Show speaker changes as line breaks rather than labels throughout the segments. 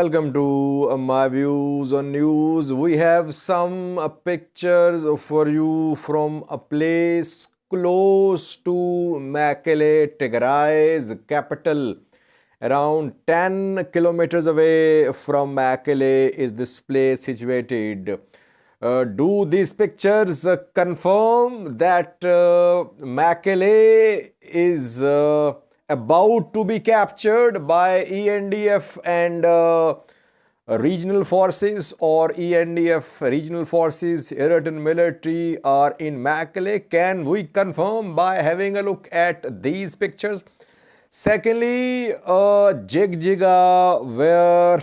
welcome to my views on news. We have some pictures for you from a place close to Mekelle, Tigray's capital. Around 10 kilometers away from Mekelle is this place situated. Do these pictures confirm that Mekelle is about to be captured by ENDF and regional forces, or ENDF regional forces, Eritrean military are in Mekelle? Can we confirm by having a look at these pictures? Secondly, Jigjiga, where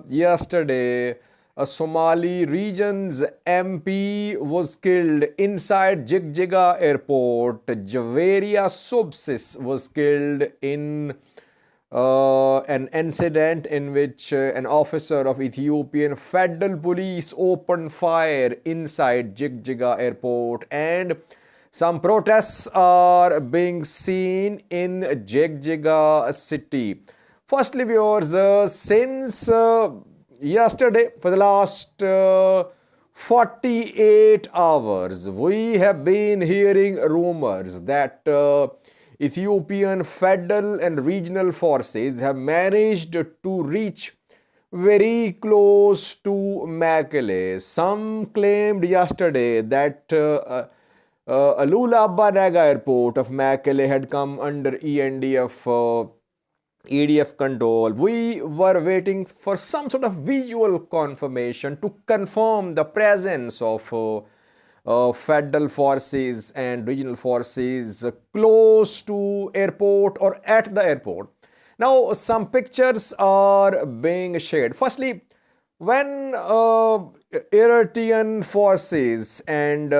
yesterday a Somali region's MP was killed inside Jigjiga airport. Javeria Subsis was killed in an incident in which an officer of Ethiopian Federal Police opened fire inside Jigjiga airport, and some protests are being seen in Jigjiga city. Firstly, viewers, since yesterday, for the last 48 hours, we have been hearing rumors that Ethiopian federal and regional forces have managed to reach very close to Mekelle. Some claimed yesterday that Alula Abba airport of Mekelle had come under EDF control. We were waiting for some sort of visual confirmation to confirm the presence of federal forces and regional forces close to airport or at the airport. Now, some pictures are being shared. Firstly, when Eritrean forces and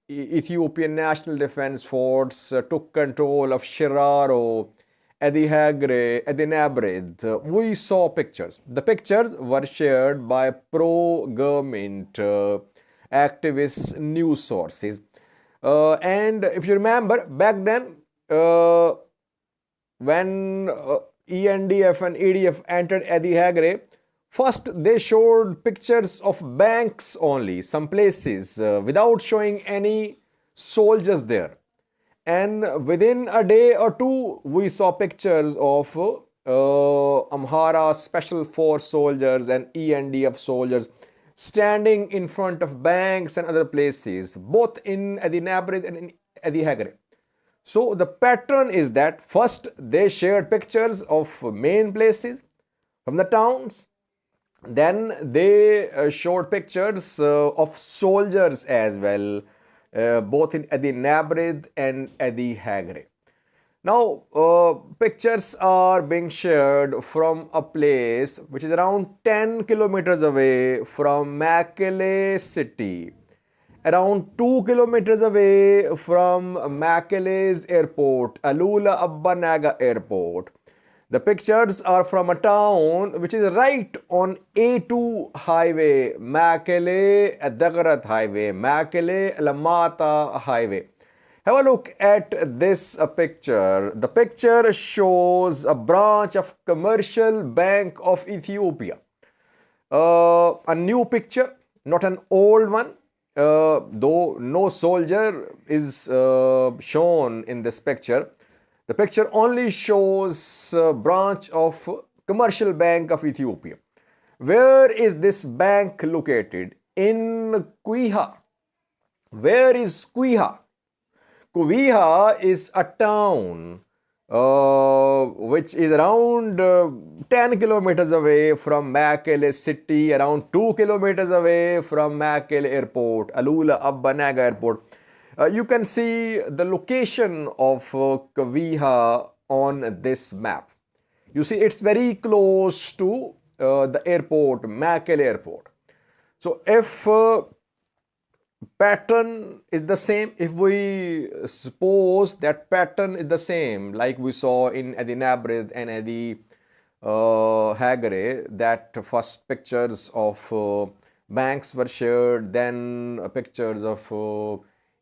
Ethiopian National Defense Force took control of Shiraro, Edinabrid, we saw pictures. The pictures were shared by pro-government activist news sources. And if you remember, back then, when ENDF and EDF entered Edinabrid, first they showed pictures of banks only, some places, without showing any soldiers there. And within a day or two, we saw pictures of Amhara Special Force soldiers and ENDF soldiers standing in front of banks and other places, both in Edinabrid and in Edinagre. So the pattern is that first they shared pictures of main places from the towns, then they showed pictures of soldiers as well, both in Edinabrid and Edinagre. Now, pictures are being shared from a place which is around 10 kilometers away from Mekelle city, around 2 kilometers away from Mekelle's airport, Alula Abba airport. The pictures are from a town which is right on A2 highway, Mekelle Dagarat highway, Mekelle Lamata highway. Have a look at this picture. The picture shows a branch of Commercial Bank of Ethiopia. A new picture, not an old one, though no soldier is shown in this picture. The picture only shows a branch of Commercial Bank of Ethiopia. Where is this bank located? In Quiha. Where is Quiha? Qwiha is a town which is around 10 kilometers away from Mekelle city, around 2 kilometers away from Mekelle airport, Alula Abba airport. You can see the location of Qwiha on this map. You see, it's very close to the airport, Mekelle airport. So if pattern is the same, if we suppose that pattern is the same like we saw in Edinabrid and Edinagre, that first pictures of banks were shared, then pictures of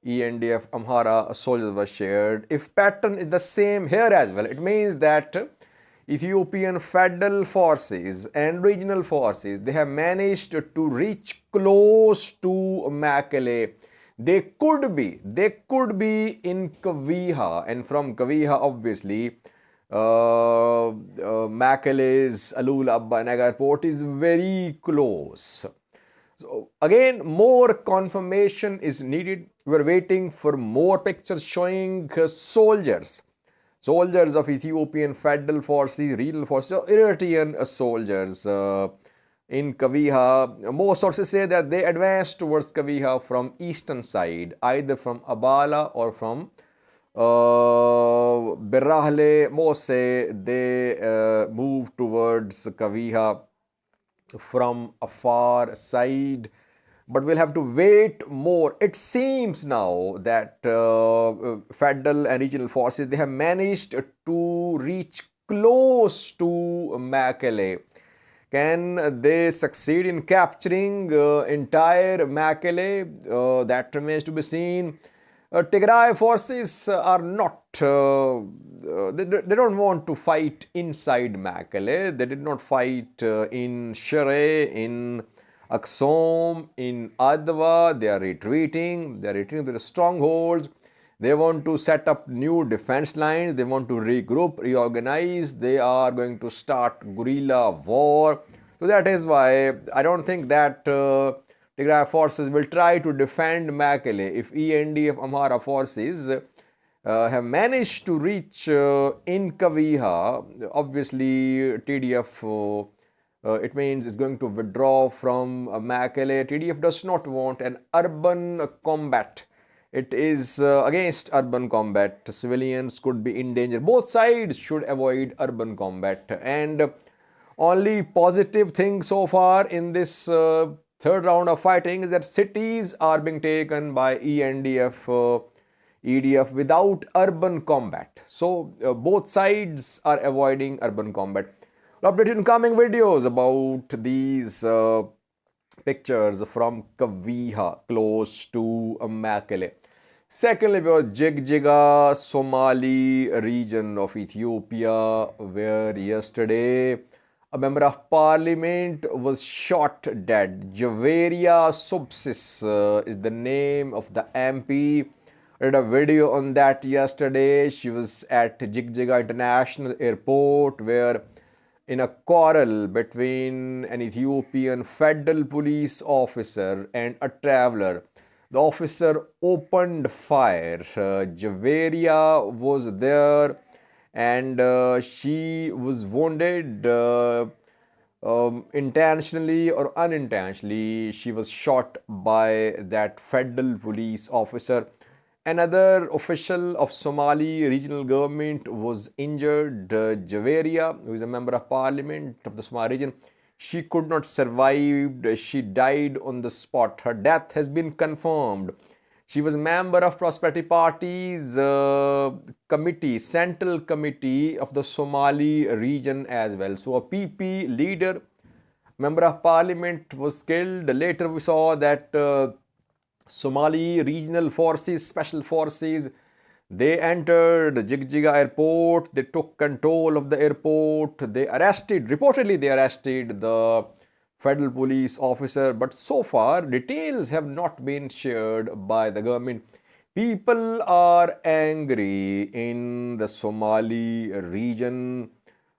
ENDF Amhara soldiers were shared. If pattern is the same here as well, it means that Ethiopian federal forces and regional forces, they have managed to reach close to Mekelle. They could be in Qwiha, and from Qwiha, obviously, Mekelle's Alul Abba Nagar airport is very close. So again, more confirmation is needed. We're waiting for more pictures showing soldiers of Ethiopian Federal Forces, regional forces, Eritrean soldiers in Qwiha. Most sources say that they advanced towards Qwiha from eastern side, either from Abala or from Berahle. Most say they moved towards Qwiha from a far side, but we'll have to wait more. It seems now that federal and regional forces, they have managed to reach close to Mekelle. Can they succeed in capturing entire Mekelle? That remains to be seen. Tigray forces are not, they don't want to fight inside Mekelle. They did not fight in Shere, in Aksom, in Adwa. They are retreating to the strongholds. They want to set up new defense lines. They want to regroup, reorganize. They are going to start guerrilla war. So that is why I don't think that Tigray forces will try to defend Mekelle. If ENDF Amhara forces have managed to reach in Qwiha, obviously TDF, it means it's going to withdraw from Mekelle. TDF does not want an urban combat. It is against urban combat. Civilians could be in danger. Both sides should avoid urban combat. And only positive thing so far in this third round of fighting is that cities are being taken by ENDF, EDF without urban combat. So both sides are avoiding urban combat. I'll update you in coming videos about these pictures from Qwiha close to Mekelle. Secondly, we were Jigjiga, Somali region of Ethiopia, where yesterday a member of parliament was shot dead. Javeria Subsis is the name of the MP. I did a video on that yesterday. She was at Jigjiga International Airport, where in a quarrel between an Ethiopian federal police officer and a traveler, the officer opened fire. Javeria was there and she was wounded intentionally or unintentionally. She was shot by that federal police officer. Another official of Somali regional government was injured. Javeria, who is a member of parliament of the Somali region, she could not survive. She died on the spot. Her death has been confirmed. She was a member of Prosperity Party's committee, central committee of the Somali region as well. So a PP leader, member of parliament, was killed. Later we saw that Somali regional forces, special forces, they entered Jigjiga airport. They took control of the airport. They reportedly they arrested the federal police officer. But so far, details have not been shared by the government. People are angry in the Somali region.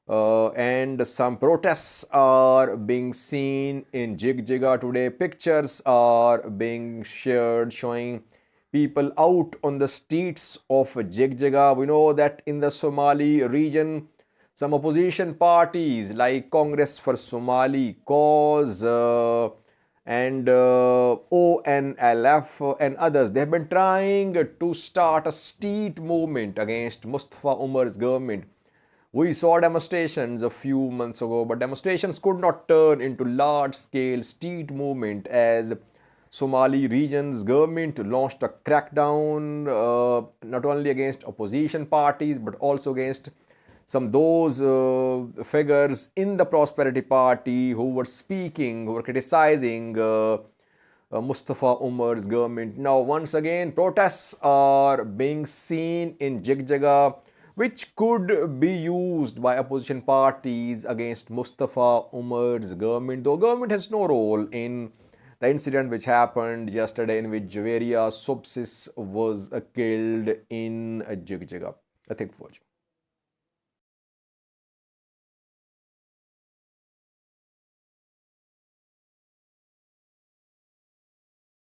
And some protests are being seen in Jigjiga today. Pictures are being shared showing people out on the streets of Jigjiga. We know that in the Somali region, some opposition parties like Congress for Somali Cause and ONLF and others, they have been trying to start a street movement against Mustafa Umar's government. We saw demonstrations a few months ago, but demonstrations could not turn into large-scale street movement as Somali region's government launched a crackdown not only against opposition parties but also against some those figures in the Prosperity Party who were speaking, who were criticizing Mustafa Umar's government. Now, once again, protests are being seen in Jigjiga. which could be used by opposition parties against Mustafa Umar's government, though government has no role in the incident which happened yesterday in which Javeria Subsis was killed in Jigjiga. I think, Foj.